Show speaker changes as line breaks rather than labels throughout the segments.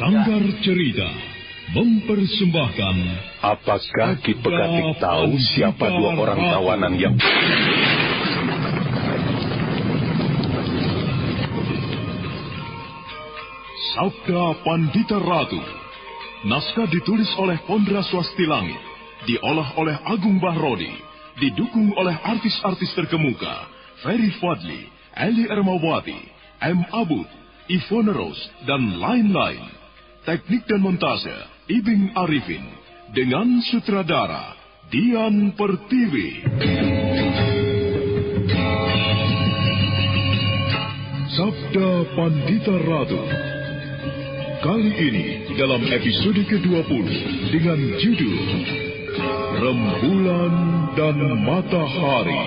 Sanggar Cerita mempersembahkan.
Apakah Ki Pekatik tahu siapa dua orang tawanan yang...
Sabda Pandita Ratu. Naskah ditulis oleh Pondra Swastilangi, diolah oleh Agung Bahrodi, didukung oleh artis-artis terkemuka Ferry Fadli, Eli Ermawati, M. Abud, Ivone Rose, dan lain-lain. Teknik dan montase Ibing Arifin, dengan sutradara Dian Pertiwi. Sabda Pandita Ratu. Kali ini dalam episode ke-20 dengan judul Rembulan dan Matahari.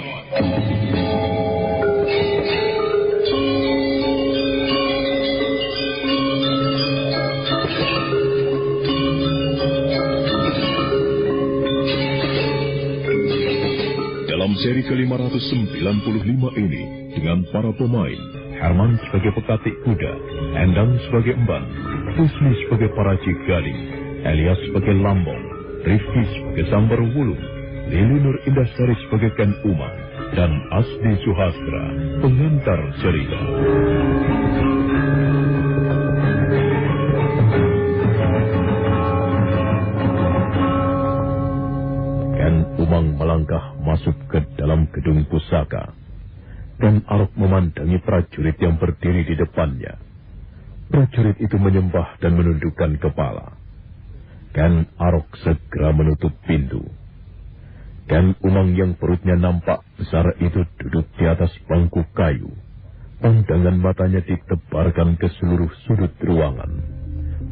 Dalam seri ke-595 ini, dengan para pemain, Herman sebagai Pekatik Kuda, Endang sebagai Emban, Husni sebagai Paracik Gading, Elias sebagai Lambong, Rifki sebagai Sambar Wulung, Lili Nur Indasari sebagai Ken Umang, dan Asdi Suhastra, pengantar cerita. Ken Umang melangkah masuk ke dalam gedung pusaka. Dan Arok memandangi prajurit yang berdiri di depannya. Prajurit itu menyembah dan menundukkan kepala. Ken Arok segera menutup pintu. Ken Umang yang perutnya nampak besar itu duduk di atas bangku kayu. Pandangan matanya ditebarkan ke seluruh sudut ruangan.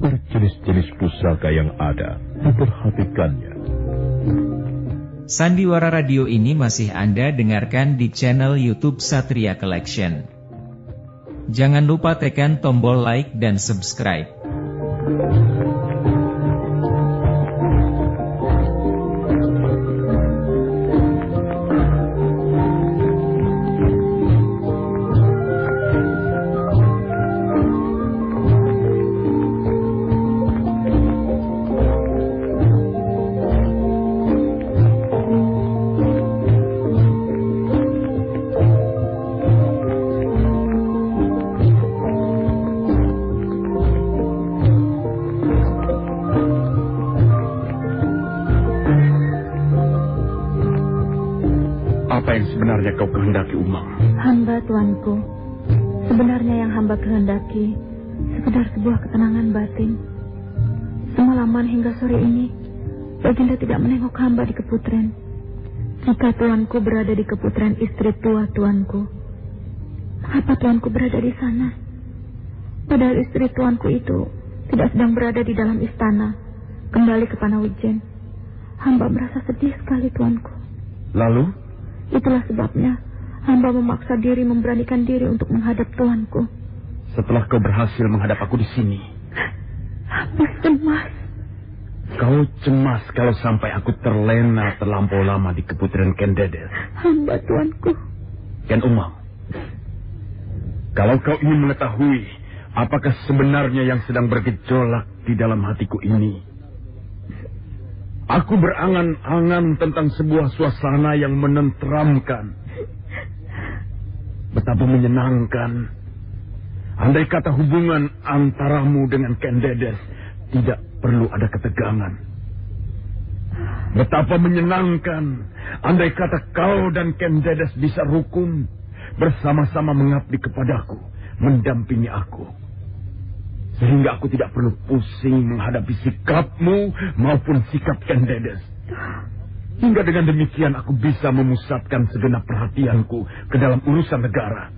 Berjenis-jenis pusaka yang ada diperhatikannya.
Sandiwara Radio ini masih Anda dengarkan di channel YouTube Satria Collection. Jangan lupa tekan tombol like dan subscribe.
Kau kehendaki, Umang?
Hamba, tuanku. Sebenarnya yang hamba kehendaki sekedar sebuah ketenangan batin. Semalaman hingga sore ini, Baginda tidak menengok hamba di Keputren. Jika tuanku berada di Keputren istri tua tuanku, mengapa tuanku berada di sana? Padahal istri tuanku itu tidak sedang berada di dalam istana, kembali ke Panawijen. Hamba merasa sedih sekali, tuanku.
Lalu?
Itulah sebabnya hamba memaksa diri memberanikan diri untuk menghadap tuanku.
Setelah kau berhasil menghadap aku di sini,
hamba cemas.
Kau cemas kalau sampai aku terlena terlampau lama di Keputren Ken Dedes.
Hamba, tuanku.
Ken Umang, kalau kau ingin mengetahui apakah sebenarnya yang sedang bergejolak di dalam hatiku ini, aku berangan-angan tentang sebuah suasana yang menenteramkan. Betapa menyenangkan. Andai kata hubungan antaramu dengan Ken Dedes tidak perlu ada ketegangan. Betapa menyenangkan. Andai kata kau dan Ken Dedes bisa rukun, bersama-sama mengabdi kepadaku, mendampingi aku. Sehingga aku tidak perlu pusing menghadapi sikapmu maupun sikap Ken Dedes. Hingga dengan demikian aku bisa memusatkan segenap perhatianku ke dalam urusan negara.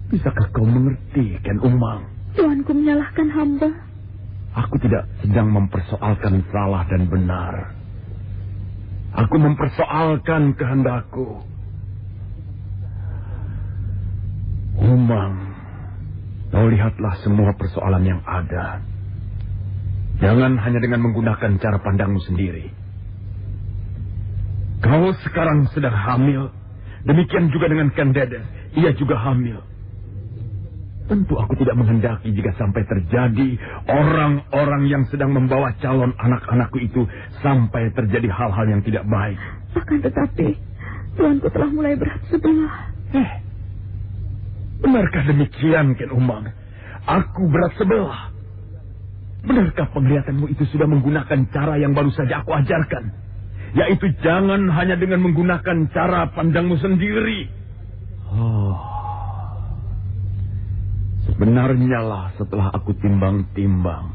Bisakah kau mengerti, Ken Umang?
Tuanku menyalahkan hamba.
Aku tidak sedang mempersoalkan salah dan benar. Aku mempersoalkan kehendakku. Umang, kau lihatlah semua persoalan yang ada. Jangan hanya dengan menggunakan cara pandangmu sendiri. Kau sekarang sedang hamil. Demikian juga dengan Ken Dedes. Ia juga hamil. Tentu aku tidak menghendaki jika sampai terjadi orang-orang yang sedang membawa calon anak-anakku itu sampai terjadi hal-hal yang tidak baik.
Akan tetapi, tuanku telah mulai berat sebelah.
Benarkah demikian, Ken Umang? Aku berat sebelah. Benarkah penglihatanmu itu sudah menggunakan cara yang baru saja aku ajarkan? Yaitu jangan hanya dengan menggunakan cara pandangmu sendiri. Sebenarnya lah setelah aku timbang-timbang,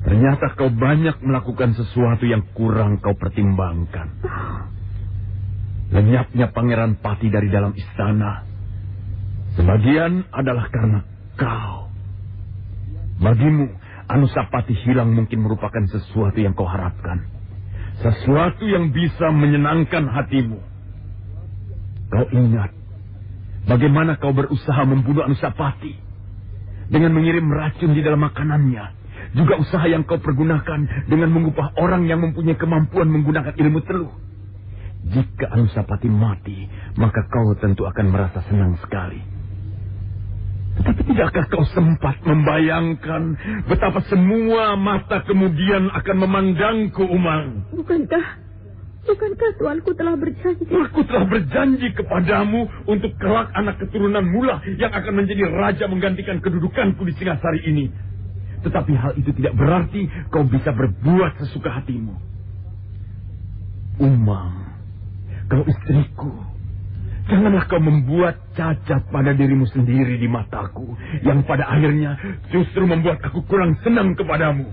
ternyata kau banyak melakukan sesuatu yang kurang kau pertimbangkan. Lenyapnya Pangeran Pati dari dalam istana, sebagian adalah karena kau. Bagimu, Anusapati hilang mungkin merupakan sesuatu yang kau harapkan. Sesuatu yang bisa menyenangkan hatimu. Kau ingat bagaimana kau berusaha membunuh Anusapati dengan mengirim racun di dalam makanannya. Juga usaha yang kau pergunakan dengan mengupah orang yang mempunyai kemampuan menggunakan ilmu teluh. Jika Anusapati mati, maka kau tentu akan merasa senang sekali. Tetapi tidakkah kau sempat membayangkan betapa semua mata kemudian akan memandangku, Umang?
Bukankah tuanku telah berjanji?
Aku telah berjanji kepadamu untuk kelak anak keturunan mula yang akan menjadi raja menggantikan kedudukanku di Singasari ini. Tetapi hal itu tidak berarti kau bisa berbuat sesuka hatimu. Umang, kau istriku, janganlah kau membuat cacat pada dirimu sendiri di mataku, yang pada akhirnya justru membuat aku kurang senang kepadamu.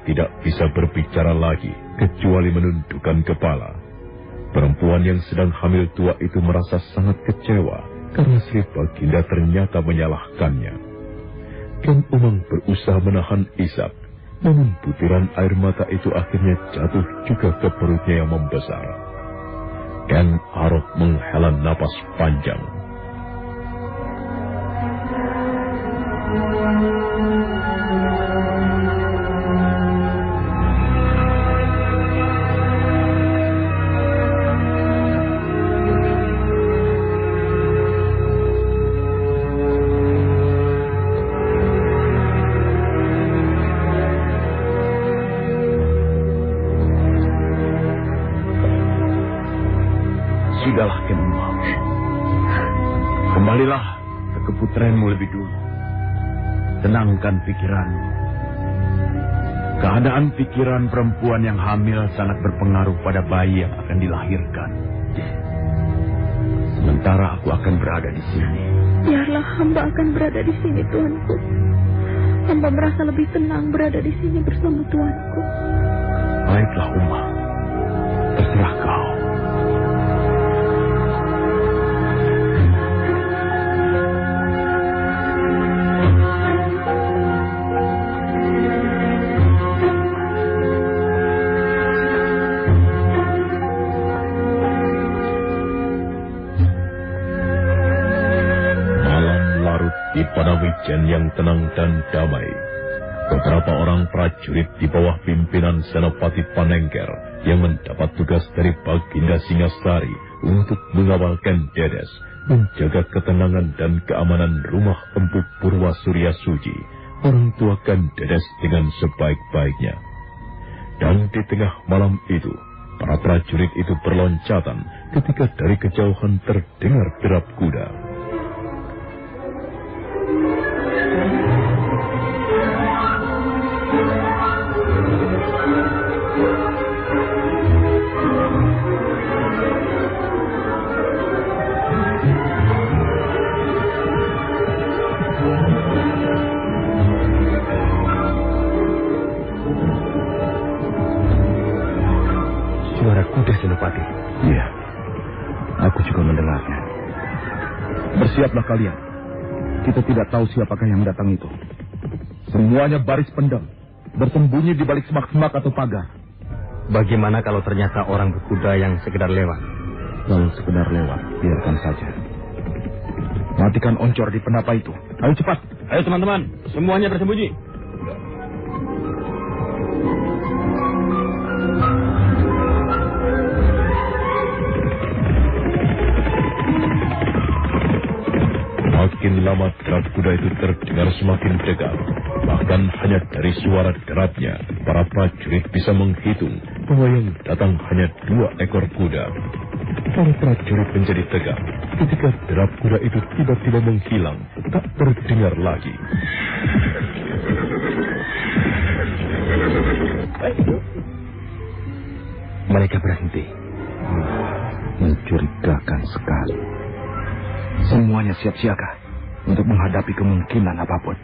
Tidak bisa berbicara lagi kecuali menundukkan kepala. Perempuan yang sedang hamil tua itu merasa sangat kecewa karena Sri Baginda ternyata menyalahkannya. Ken Umang berusaha menahan isap, namun butiran air mata itu akhirnya jatuh juga ke perutnya yang membesar. Ken Arok menghela napas panjang.
Sudahlah, Ken Umang. Kembalilah ke keputraanmu lebih dulu. Tenangkan pikiranmu. Keadaan pikiran perempuan yang hamil sangat berpengaruh pada bayi yang akan dilahirkan. Sementara aku akan berada di sini.
Biarlah hamba akan berada di sini, tuanku. Hamba merasa lebih tenang berada di sini bersama tuanku.
Baiklah, Umang. Terserah kau.
Di Panawijen yang tenang dan damai, beberapa orang prajurit di bawah pimpinan Senopati Panengger yang mendapat tugas dari Baginda Singasari untuk mengawal Ken Dedes, menjaga ketenangan dan keamanan rumah Empu Purwa Surya Suci, orang tua Ken Dedes dengan sebaik-baiknya. Dan di tengah malam itu, para prajurit itu berloncatan ketika dari kejauhan terdengar derap kuda.
Suara kuda Senopati. Iya, aku juga mendengarnya. Bersiaplah kalian. Kita tidak tahu siapakah yang datang itu. Semuanya baris pendam, bersembunyi di balik semak-semak atau pagar.
Bagaimana kalau ternyata orang berkuda yang sekedar lewat?
Kalau sekedar lewat, biarkan saja. Matikan oncor di penapa itu. Ayo cepat.
Ayo teman-teman, semuanya bersembunyi.
Makin lama derap kuda itu terdengar semakin dekat. Bahkan hanya dari suara derapnya, para prajurit bisa menghitung bahwa yang datang hanya 2 ekor kuda. Para prajurit menjadi tegang ketika derap kuda itu tiba-tiba menghilang, tak terdengar lagi.
Mereka berhenti. Mencurigakan sekali. Semuanya siap siaga untuk menghadapi kemungkinan apapun.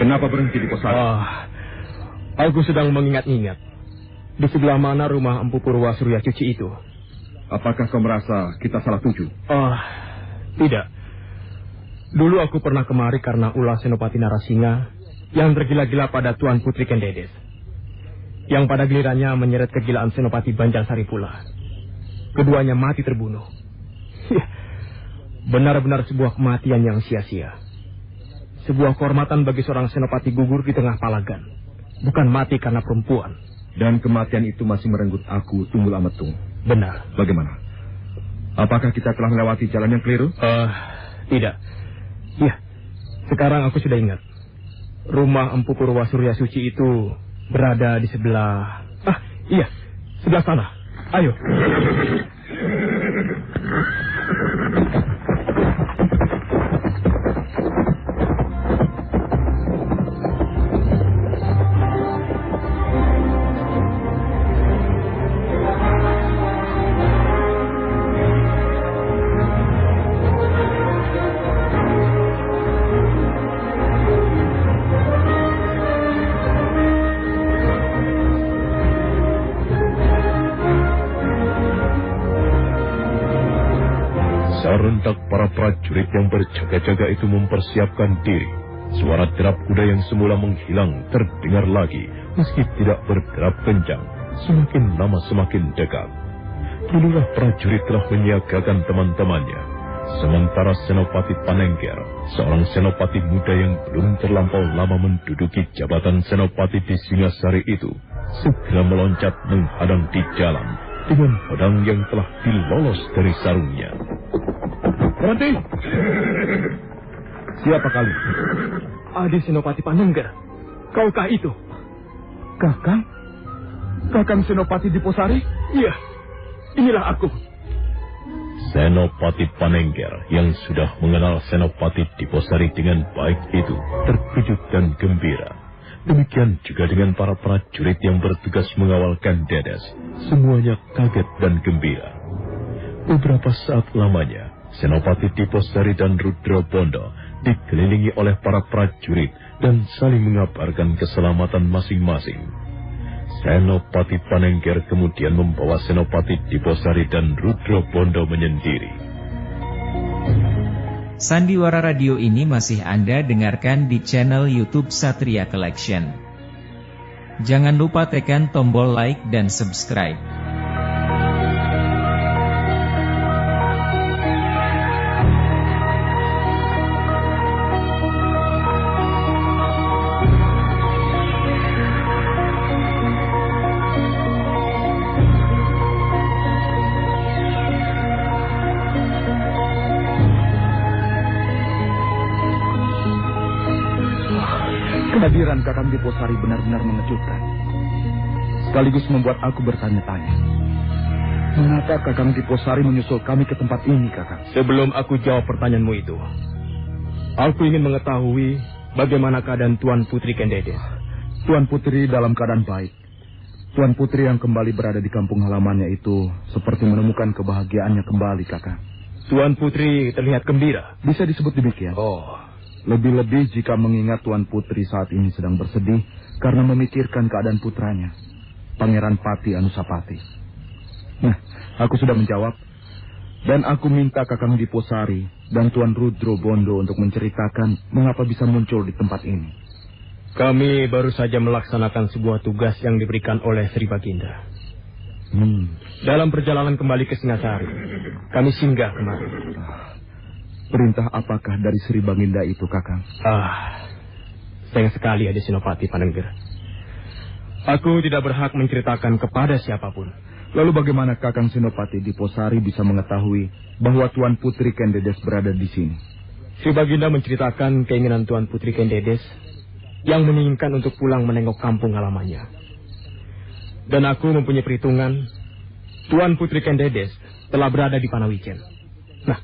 Kenapa berhenti di pos?
Aku sedang mengingat-ingat. Di sebelah mana rumah Empu Purwa Surya Cuci itu?
Apakah kau merasa kita salah tuju?
Tidak. Dulu aku pernah kemari karena ulah Senopati Narasinga yang tergila-gila pada Tuan Putri Kendedes, yang pada gilirannya menyeret kegilaan Senopati Banjarsari pula. Keduanya mati terbunuh. Benar-benar sebuah kematian yang sia-sia. Sebuah kehormatan bagi seorang senopati gugur di tengah palagan. Bukan mati karena perempuan.
Dan kematian itu masih merenggut aku, Tunggul Ametung.
Benar.
Bagaimana? Apakah kita telah melewati jalan yang keliru?
Tidak. Ya, sekarang aku sudah ingat. Rumah Empu Purwa Surya Suci itu berada di sebelah... iya, sebelah sana. Ayo.
Serentak para prajurit yang berjaga-jaga itu mempersiapkan diri. Suara derap kuda yang semula menghilang terdengar lagi, meski tidak berderap kencang. Semakin lama semakin dekat. Inilah prajurit telah menyiagakan teman-temannya. Sementara Senopati Panengger, seorang senopati muda yang belum terlampau lama menduduki jabatan senopati di Singasari itu, segera meloncat menghadang di jalan dengan pedang yang telah dilolos dari sarungnya.
Berhenti! Siapa kalian?
Adi Senopati Panengger. Kaukah itu?
Kakang? Kakang Senopati Diposari?
Iya, inilah aku.
Senopati Panengger yang sudah mengenal Senopati Diposari dengan baik itu terkejut dan gembira. Demikian juga dengan para prajurit yang bertugas mengawal Kendedes. Semuanya kaget dan gembira. Beberapa saat lamanya, Senopati Diposari dan Rudra Bondo dikelilingi oleh para prajurit dan saling mengabarkan keselamatan masing-masing. Senopati Panengger kemudian membawa Senopati Diposari dan Rudra Bondo menyendiri.
Sandiwara Radio ini masih Anda dengarkan di channel YouTube Satria Collection. Jangan lupa tekan tombol like dan subscribe.
Kehadiran Kakang Diposari benar-benar mengejutkan. Sekaligus membuat aku bertanya-tanya. Mengapa Kakang Diposari menyusul kami ke tempat ini, Kakang?
Sebelum aku jawab pertanyaanmu itu, aku ingin mengetahui bagaimana keadaan Tuan Putri Kendedes.
Tuan Putri dalam keadaan baik. Tuan Putri yang kembali berada di kampung halamannya itu seperti menemukan kebahagiaannya kembali, Kakang.
Tuan Putri terlihat gembira.
Bisa disebut demikian.
Oh.
Lebih-lebih jika mengingat Tuan Putri saat ini sedang bersedih karena memikirkan keadaan putranya, Pangeran Pati Anusapati. Nah, aku sudah menjawab. Dan aku minta Kakang Diposari dan Tuan Rudro Bondo untuk menceritakan mengapa bisa muncul di tempat ini.
Kami baru saja melaksanakan sebuah tugas yang diberikan oleh Sri Baginda. Dalam perjalanan kembali ke Singasari, kami singgah kemari.
Perintah apakah dari Sri Baginda itu, Kakang?
Sayang sekali ada Senopati Panengger. Aku tidak berhak menceritakan kepada siapapun.
Lalu bagaimana Kakang Senopati Diposari bisa mengetahui bahwa Tuan Putri Kendedes berada di sini?
Sri Baginda menceritakan keinginan Tuan Putri Kendedes yang menginginkan untuk pulang menengok kampung halamannya. Dan aku mempunyai perhitungan Tuan Putri Kendedes telah berada di Panawijen. Nah,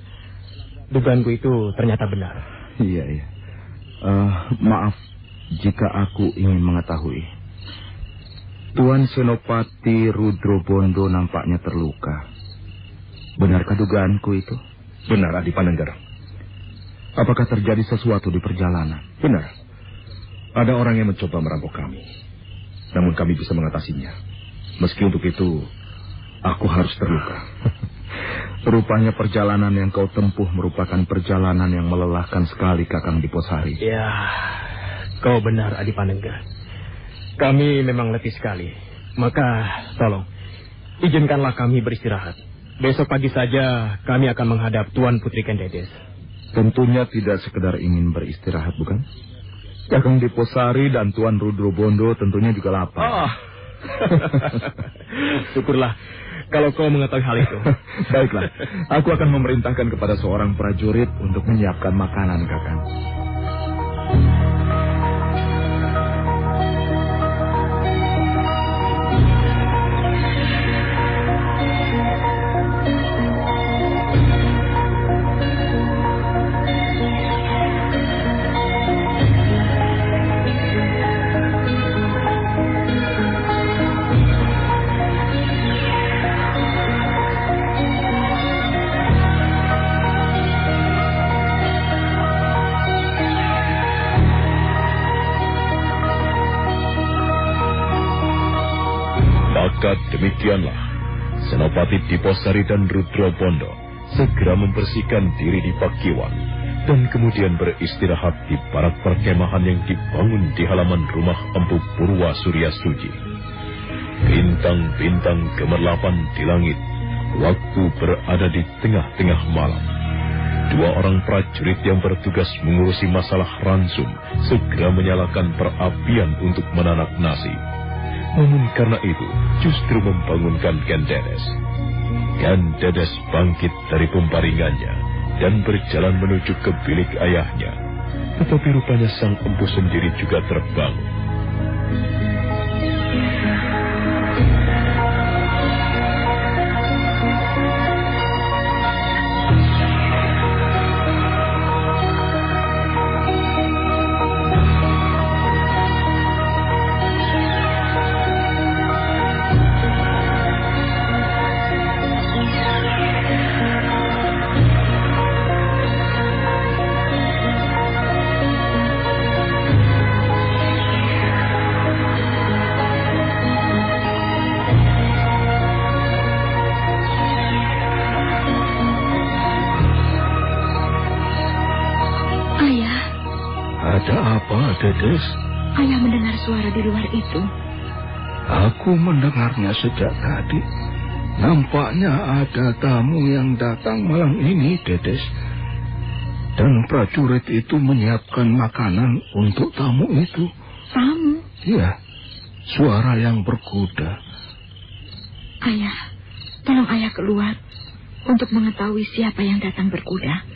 dugaanku itu ternyata benar.
Iya. Maaf jika aku ingin mengetahui. Tuan Senopati Rudro Bondo nampaknya terluka. Benarkah dugaanku itu?
Benar, Adi Panengger.
Apakah terjadi sesuatu di perjalanan?
Benar. Ada orang yang mencoba merampok kami. Namun kami bisa mengatasinya. Meski untuk itu, aku harus terluka.
Rupanya perjalanan yang kau tempuh merupakan perjalanan yang melelahkan sekali, Kakang Diposari.
Ya, kau benar, Adi Panengger. Kami memang letih sekali. Maka, tolong, izinkanlah kami beristirahat. Besok pagi saja kami akan menghadap Tuan Putri Kendedes.
Tentunya tidak sekedar ingin beristirahat, bukan? Kakang Diposari dan Tuan Rudro Bondo tentunya juga lapar.
Syukurlah kalau kau mengetahui hal itu.
Baiklah, aku akan memerintahkan kepada seorang prajurit untuk menyiapkan makanan, Kakang.
Demikianlah, Senopati Diposari dan Rudro Bondo segera membersihkan diri di Pakiwan dan kemudian beristirahat di barak perkemahan yang dibangun di halaman rumah Empu Purwa Surya Suji. Bintang-bintang gemerlapan di langit, waktu berada di tengah-tengah malam. Dua orang prajurit yang bertugas mengurusi masalah ransum segera menyalakan perapian untuk menanak nasi. Namun karena itu justru membangunkan Kendedes. Kendedes bangkit dari pembaringannya dan berjalan menuju ke bilik ayahnya. Tetapi rupanya sang empu sendiri juga terbangun.
Dedes?
Ayah mendengar suara di luar itu.
Aku mendengarnya sejak tadi. Nampaknya ada tamu yang datang malam ini, Dedes. Dan prajurit itu menyiapkan makanan untuk tamu itu.
Tamu?
Iya, suara yang berkuda.
Ayah, tolong ayah keluar untuk mengetahui siapa yang datang berkuda.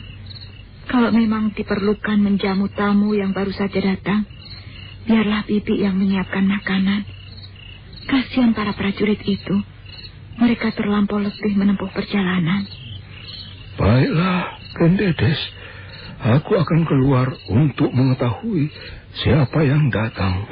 Kalau memang diperlukan menjamu tamu yang baru saja datang, biarlah bibi yang menyiapkan makanan. Kasihan para prajurit itu. Mereka terlampau letih menempuh perjalanan.
Baiklah, Kendedes. Aku akan keluar untuk mengetahui siapa yang datang.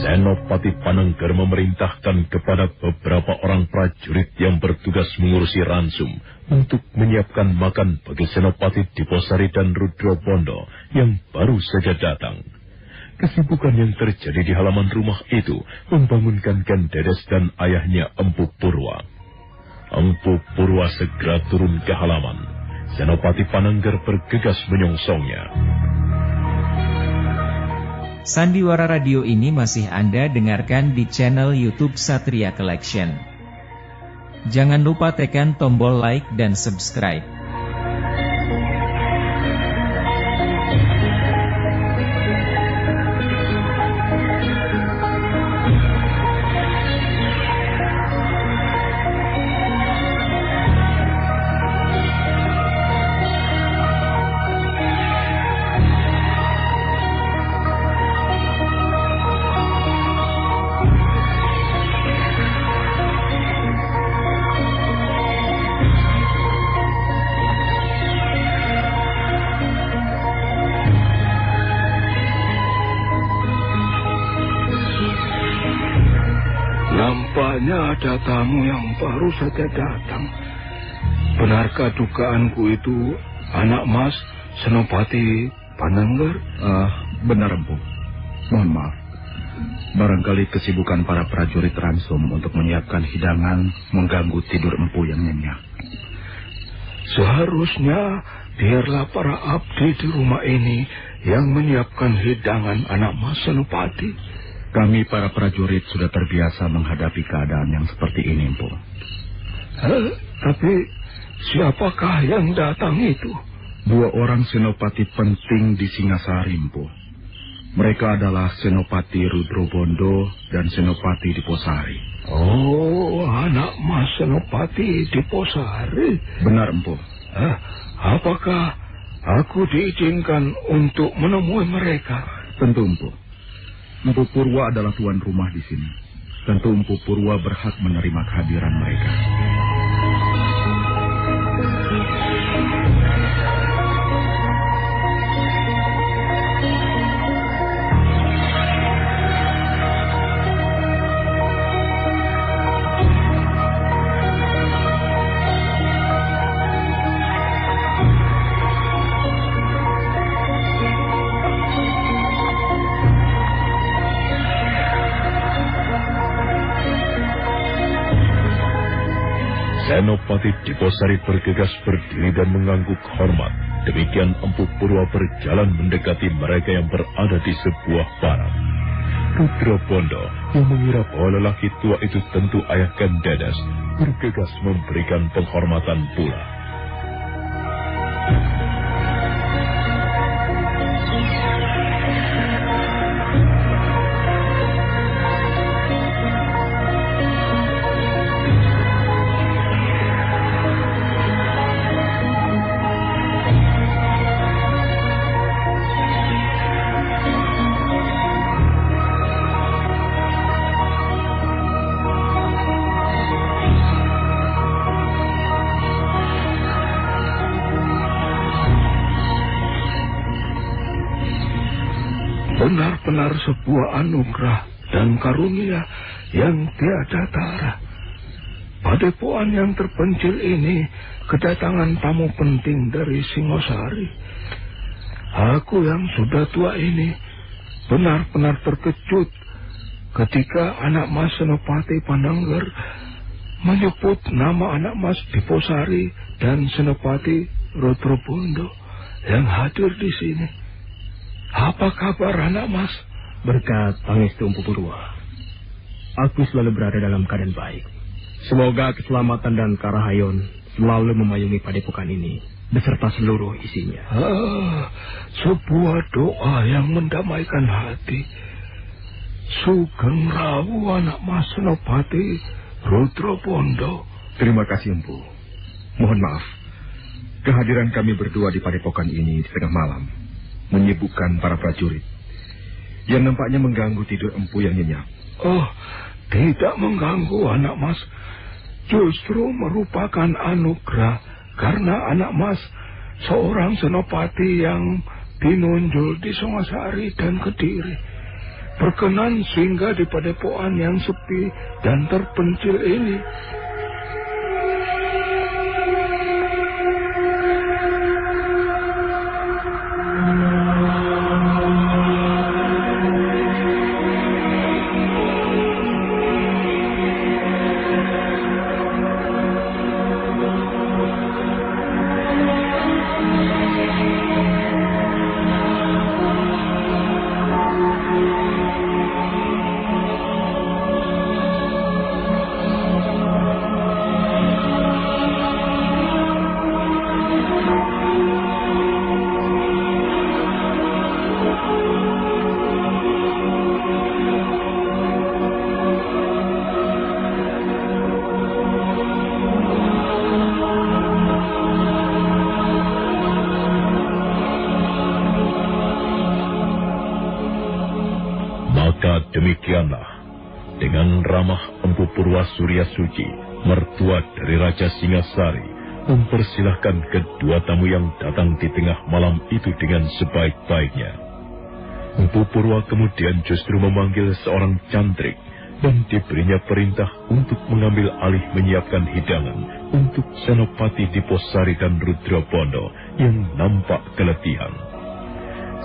Senopati Panengger memerintahkan kepada beberapa orang prajurit yang bertugas mengurusi ransum untuk menyiapkan makan bagi Senopati Diposari dan Rudrobondo yang baru saja datang. Kesibukan yang terjadi di halaman rumah itu membangunkan Ken Dedes dan ayahnya Empu Purwa. Empu Purwa segera turun ke halaman. Senopati Panengger bergegas menyongsongnya.
Sandiwara Radio ini masih Anda dengarkan di channel YouTube Satria Collection. Jangan lupa tekan tombol like dan subscribe.
Nampaknya ada tamu yang baru saja datang. Benarkah dugaanku itu anak Mas Senopati Panengger?
Benar, Empu. Mohon maaf. Barangkali kesibukan para prajurit ransum untuk menyiapkan hidangan mengganggu tidur Empu yang nyenyak.
Seharusnya biarlah para abdi di rumah ini yang menyiapkan hidangan anak Mas Senopati.
Kami para prajurit sudah terbiasa menghadapi keadaan yang seperti ini, Empu.
Tapi siapakah yang datang itu?
2 orang senopati penting di Singasari, Empu. Mereka adalah Senopati Rudrobondo dan Senopati Diposari.
Oh, anak Mas Senopati Diposari.
Benar, Empu.
Apakah aku diizinkan untuk menemui mereka?
Tentu, Empu. Empu Purwa adalah tuan rumah di sini. Tentu Empu Purwa berhak menerima kehadiran mereka.
Senopati Diposari bergegas berdiri dan mengangguk hormat. Demikian Empu Purwa berjalan mendekati mereka yang berada di sebuah barak. Rudrobondo yang mengira bahwa lelaki tua itu tentu ayah Ken Dedes bergegas memberikan penghormatan pula.
Benar-benar sebuah anugerah dan karunia yang tiada tara. Padepokan yang terpencil ini kedatangan tamu penting dari Singosari. Aku yang sudah tua ini benar-benar terkejut ketika anak Mas Senopati Panengger menyebut nama anak Mas Diposari dan Senopati Rudrobondo yang hadir di sini. Apa kabar anak Mas?
Berkat pangestu Empu Purwa, aku selalu berada dalam keadaan baik. Semoga keselamatan dan karahayon selalu memayungi padepokan ini beserta seluruh isinya.
Sebuah doa yang mendamaikan hati. Sugeng Rawu anak Mas Senopati Rudrobondo.
Terima kasih, Empu. Mohon maaf, kehadiran kami berdua di padepokan ini di tengah malam menyibukkan para prajurit yang nampaknya mengganggu tidur Empu yang nyenyak.
Oh, tidak mengganggu anak Mas. Justru merupakan anugerah karena anak Mas seorang senopati yang dinunjul di Singasari dan Kediri. berkenan singgah di padepokan yang sepi dan terpencil ini.
Demikianlah, dengan ramah Empu Purwa Surya Suci, mertua dari Raja Singasari, mempersilahkan kedua tamu yang datang di tengah malam itu dengan sebaik-baiknya. Empu Purwa kemudian justru memanggil seorang cantrik dan diberinya perintah untuk mengambil alih menyiapkan hidangan untuk Senopati Diposari dan Rudrapondo yang nampak keletihan.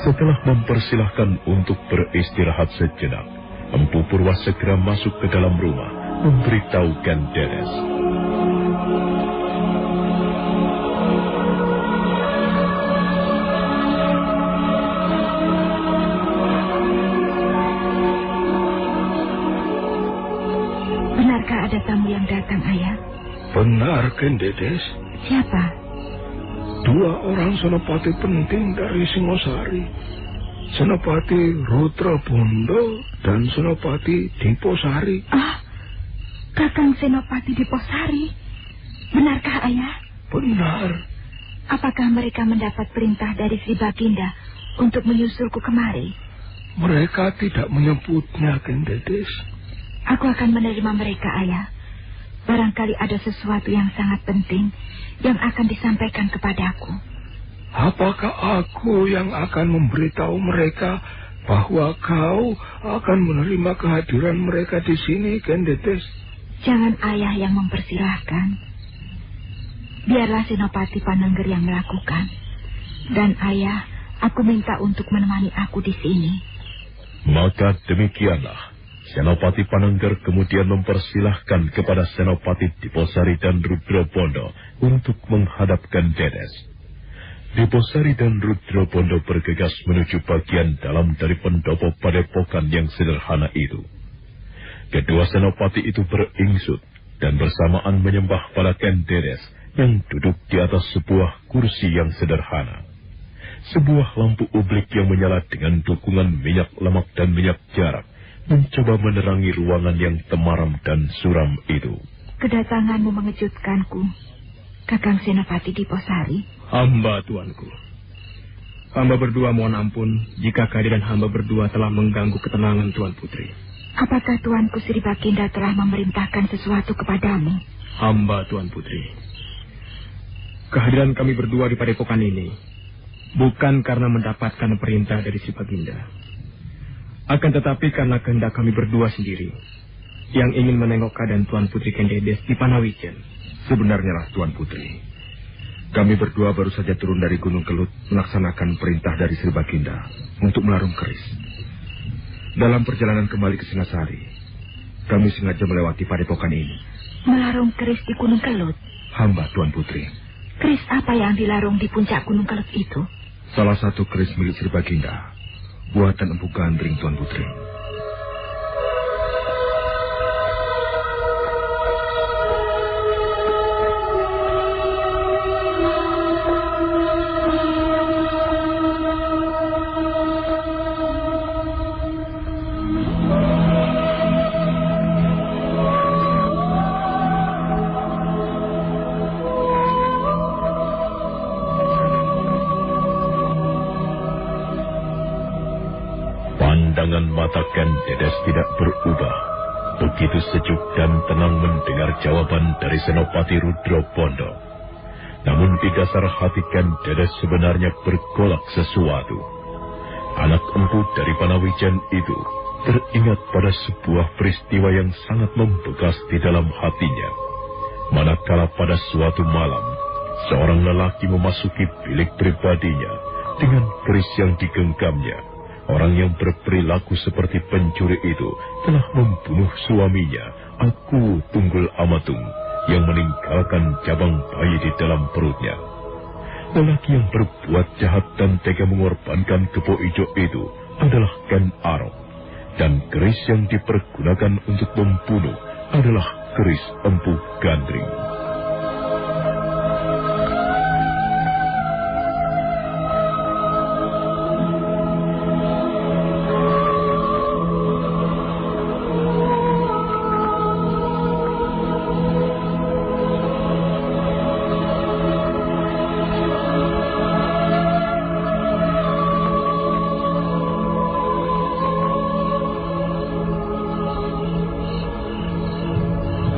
Setelah mempersilahkan untuk beristirahat sejenak, Empu Purwa segera masuk ke dalam rumah, memberitahu Ken Dedes.
Benarkah ada tamu yang datang, Ayah?
Benar, Ken Dedes.
Siapa?
2 orang senopati penting dari Singosari. Senopati Rudrapondo dan Senopati Diposari.
Ah, Kakang Senopati Diposari. Benarkah, Ayah?
Benar.
Apakah mereka mendapat perintah dari Sri Baginda untuk menyusulku kemari?
Mereka tidak menyebutnya, Ken Dedes.
Aku akan menerima mereka, Ayah. Barangkali ada sesuatu yang sangat penting yang akan disampaikan kepadaku.
Apakah aku yang akan memberitahu mereka bahwa kau akan menerima kehadiran mereka di sini, Ken Dedes?
Jangan Ayah yang mempersilahkan. Biarlah Senopati Panengger yang melakukan. Dan Ayah, aku minta untuk menemani aku di sini.
Maka demikianlah, Senopati Panengger kemudian mempersilahkan kepada Senopati Diposari dan Rudrapondo untuk menghadapkan Dedes. Diposari dan Rudrapondo bergegas menuju bagian dalam dari pendopo padepokan yang sederhana itu. Kedua senopati itu beringsut dan bersamaan menyembah pada Ken Dedes yang duduk di atas sebuah kursi yang sederhana. Sebuah lampu ublik yang menyala dengan dukungan minyak lemak dan minyak jarak mencoba menerangi ruangan yang temaram dan suram itu.
Kedatanganmu mengejutkanku, Kakang Senopati Diposari.
Hamba, tuanku. Hamba berdua mohon ampun jika kehadiran hamba berdua telah mengganggu ketenangan Tuan Putri.
Apakah Tuanku Sri Baginda telah memerintahkan sesuatu kepadamu?
Hamba, Tuan Putri. Kehadiran kami berdua di padepokan ini bukan karena mendapatkan perintah dari Sri Baginda. Akan tetapi karena kehendak kami berdua sendiri yang ingin menengok keadaan Tuan Putri Ken Dedes di Panawijen.
Sebenarnya lah, Tuan Putri. Kami berdua baru saja turun dari Gunung Kelut melaksanakan perintah dari Sri Baginda untuk melarung keris. Dalam perjalanan kembali ke Singasari, kami sengaja melewati padepokan ini.
Melarung keris di Gunung Kelut?
Hamba, Tuan Putri.
Keris apa yang dilarung di puncak Gunung Kelut itu?
Salah satu keris milik Sri Baginda, buatan Empu Gandring, Tuan Putri.
Pandangan mata Ken Dedes tidak berubah. Begitu sejuk dan tenang mendengar jawaban dari Senopati Rudrapondo. Namun di dasar hati Ken Dedes sebenarnya bergolak sesuatu. Anak empu dari Panawijen itu teringat pada sebuah peristiwa yang sangat membekas di dalam hatinya. Manakala pada suatu malam, seorang lelaki memasuki bilik pribadinya dengan keris yang digenggamnya. Orang yang berperilaku seperti pencuri itu telah membunuh suaminya, Aku Tunggul Amatung, yang meninggalkan cabang bayi di dalam perutnya. Lelaki yang berbuat jahat dan tega mengorbankan Kebo Ijo itu adalah Ken Arok, dan keris yang dipergunakan untuk membunuh adalah keris Empu Gandring.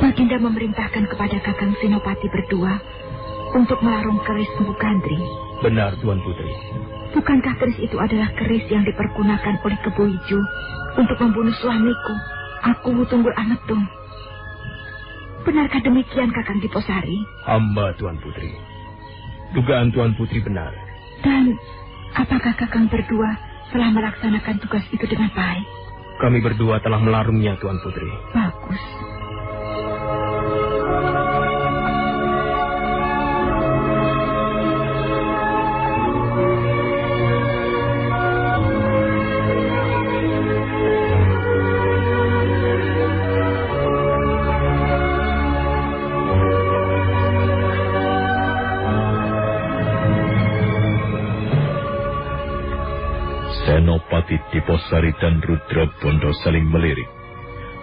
Baginda memerintahkan kepada Kakang Senopati berdua untuk melarung keris Empu Gandring.
Benar, Tuan Putri.
Bukankah keris itu adalah keris yang dipergunakan oleh Kebo Ijo untuk membunuh suamiku, Aku Tunggul Amatung? Benarkah demikian, Kakang Diposari?
Hamba, Tuan Putri. Dugaan Tuan Putri benar.
Dan apakah Kakang berdua telah melaksanakan tugas itu dengan baik?
Kami berdua telah melarungnya, Tuan Putri.
Bagus.
Senopati Diposari dan Rudra Bondo saling melirik.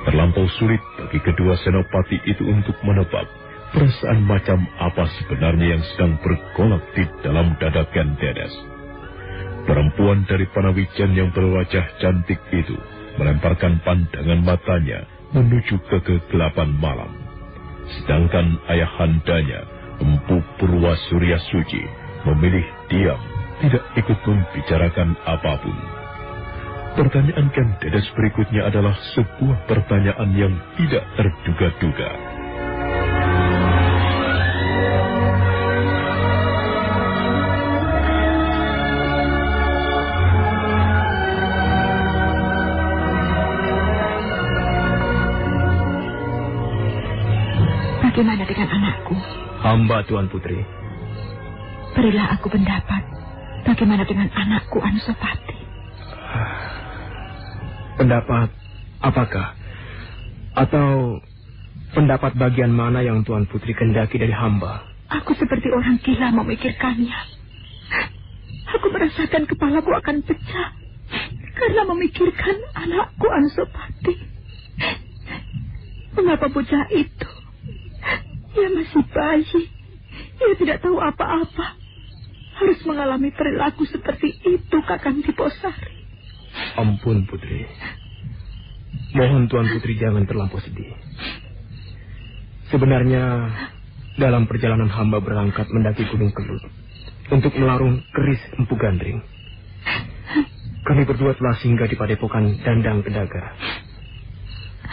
Terlampau sulit bagi kedua senopati itu untuk menebak perasaan macam apa sebenarnya yang sedang bergolak di dalam dada Ken Dedes. Perempuan dari Panawijan yang berwajah cantik itu melemparkan pandangan matanya menuju ke kegelapan malam. Sedangkan ayahandanya, Empu Purwa Surya Suci, memilih diam, tidak ikut membicarakan apapun. Pertanyaan Ken Dedes berikutnya adalah sebuah pertanyaan yang tidak terduga-duga.
Bagaimana dengan anakku?
Hamba, Tuan Putri.
Berilah aku pendapat. Bagaimana dengan anakku Anusapati?
Pendapat apakah? Atau pendapat bagian mana yang Tuan Putri kendaki dari hamba?
Aku seperti orang gila memikirkannya. Aku merasakan kepalaku akan pecah karena memikirkan anakku Anusapati. Mengapa bocah itu? Ia masih bayi. Ia tidak tahu apa-apa. Harus mengalami perilaku seperti itu, Kakang Diposari.
Ampun, Putri. Mohon Tuan Putri jangan terlampau sedih. Sebenarnya, dalam perjalanan hamba berangkat mendaki Gunung Kelut untuk melarung keris Empu Gandring, kami berdua telah singgah di padepokan Dandang Kedaga.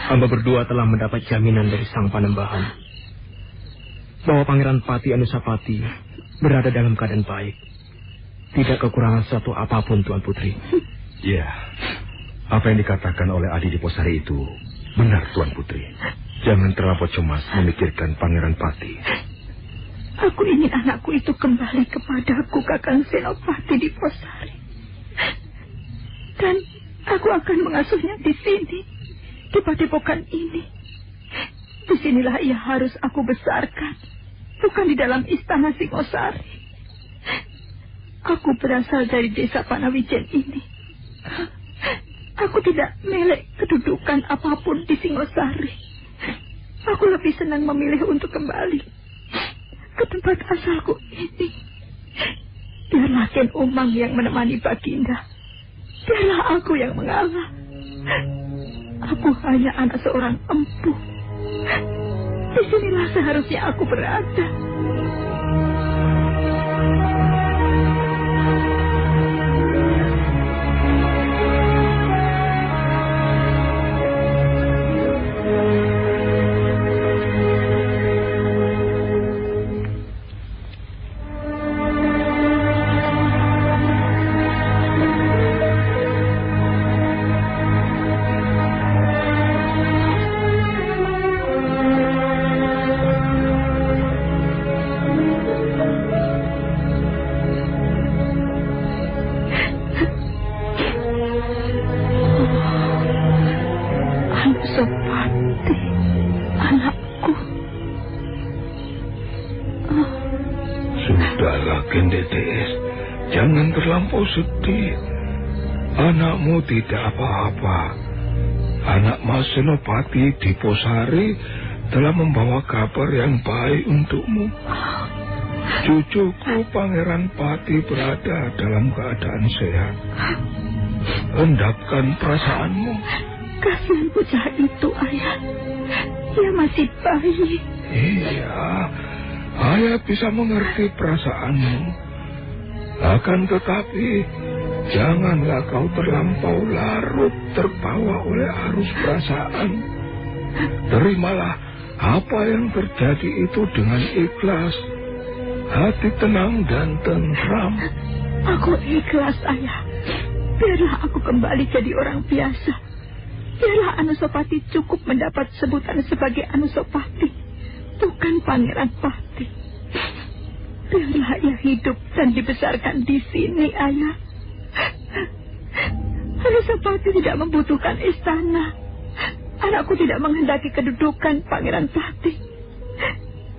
Hamba berdua telah mendapat jaminan dari Sang Panembahan bahwa Pangeran Pati Anusapati berada dalam keadaan baik. Tidak kekurangan suatu apapun, Tuan Putri.
Ya, apa yang dikatakan oleh Adi Diposari itu benar, Tuan Putri. Jangan terlampau cemas memikirkan Pangeran Pati.
Aku ingin anakku itu kembali kepadaku, Kakang Senopati Diposari. Dan aku akan mengasuhnya di sini, di padepokan ini. Disinilah ia harus aku besarkan, bukan di dalam istana Singosari. Aku berasal dari desa Panawijen ini. Aku tidak melek kedudukan apapun di Singosari. Aku lebih senang memilih untuk kembali ke tempat asalku ini. Biarlah Ken Umang yang menemani Baginda. Biarlah aku yang mengalah. Aku hanya anak seorang empu. Disinilah seharusnya aku berada.
Kendedes, jangan terlampau sedih. Anakmu tidak apa-apa. Anak Mas Senopati Diposari telah membawa kabar yang baik untukmu. Cucuku Pangeran Pati berada dalam keadaan sehat. Hendakkan perasaanmu.
Kasihan bocah itu, Ayah. Dia masih bayi.
Iya, Ayah bisa mengerti perasaanmu. Akan tetapi, janganlah kau terlampau larut terbawa oleh arus perasaan. Terimalah apa yang terjadi itu dengan ikhlas. Hati tenang dan tentram.
Aku ikhlas, Ayah. Biarlah aku kembali jadi orang biasa. Biarlah Anusapati cukup mendapat sebutan sebagai Anusapati, bukan Pangeran Pati. Biarlah ia hidup dan dibesarkan di sini, Ayah. Anusapati tidak membutuhkan istana. Anakku tidak menghendaki kedudukan Pangeran Pati.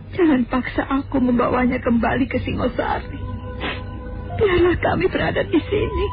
Jangan paksa aku membawanya kembali ke Singosari. Biarlah kami berada di sini.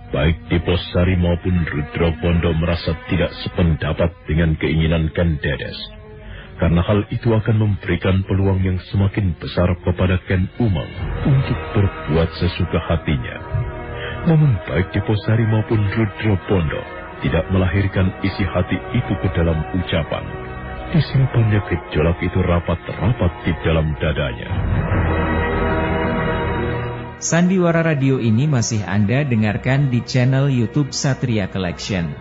Baik Diposari maupun Rudra Bondo merasa tidak sependapat dengan keinginan Ken Dedes. Karena hal itu akan memberikan peluang yang semakin besar kepada Ken Umang untuk berbuat sesuka hatinya. Namun baik Diposari maupun Rudra Bondo tidak melahirkan isi hati itu ke dalam ucapan. Disimpannya gejolak itu rapat-rapat di dalam dadanya.
Sandiwara Radio ini masih Anda dengarkan di channel YouTube Satria Collection.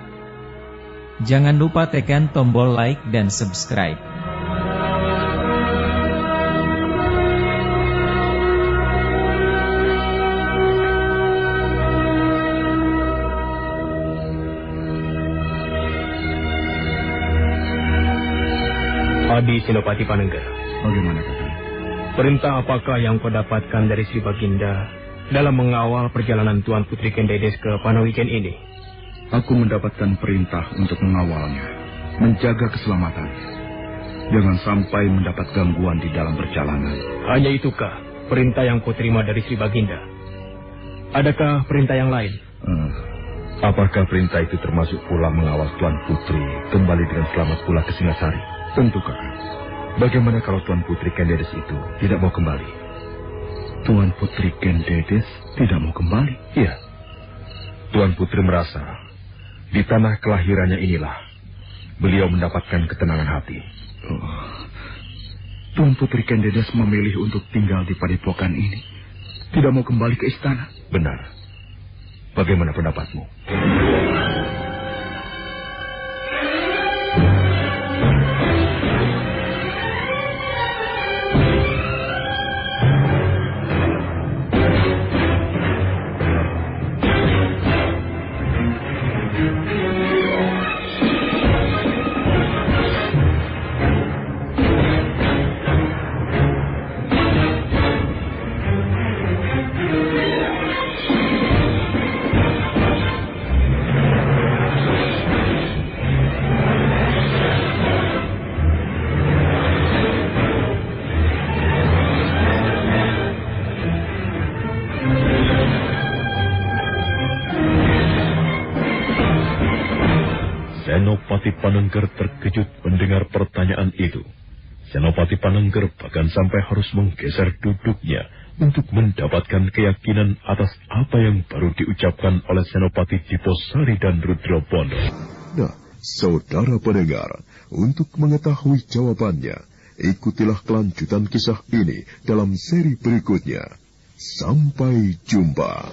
Jangan lupa tekan tombol like dan subscribe.
Adi Senopati Panenggara.
Bagaimana, Kakang?
Perintah apakah yang kau dapatkan dari Sri Baginda dalam mengawal perjalanan Tuan Putri Ken Dedes ke Panawiken ini?
Aku mendapatkan perintah untuk mengawalnya, menjaga keselamatannya. Jangan sampai mendapat gangguan di dalam perjalanan.
Hanya itukah perintah yang kau terima dari Sri Baginda? Adakah perintah yang lain?
Apakah perintah itu termasuk pula mengawal Tuan Putri kembali dengan selamat pula ke Singasari? Tentu, Kakang. Bagaimana kalau Tuan Putri Ken Dedes itu tidak mau kembali? Tuan Putri Ken Dedes tidak mau kembali?
Iya. Tuan Putri merasa di tanah kelahirannya inilah beliau mendapatkan ketenangan hati.
Tuan Putri Ken Dedes memilih untuk tinggal di padepokan ini. Tidak mau kembali ke istana?
Benar. Bagaimana pendapatmu? Panengger terkejut mendengar pertanyaan itu. Senopati Panengger bahkan sampai harus menggeser duduknya untuk mendapatkan keyakinan atas apa yang baru diucapkan oleh Senopati Diposari dan Rudrobono.
Nah, saudara pendengar, untuk mengetahui jawabannya, ikutilah kelanjutan kisah ini dalam seri berikutnya. Sampai jumpa.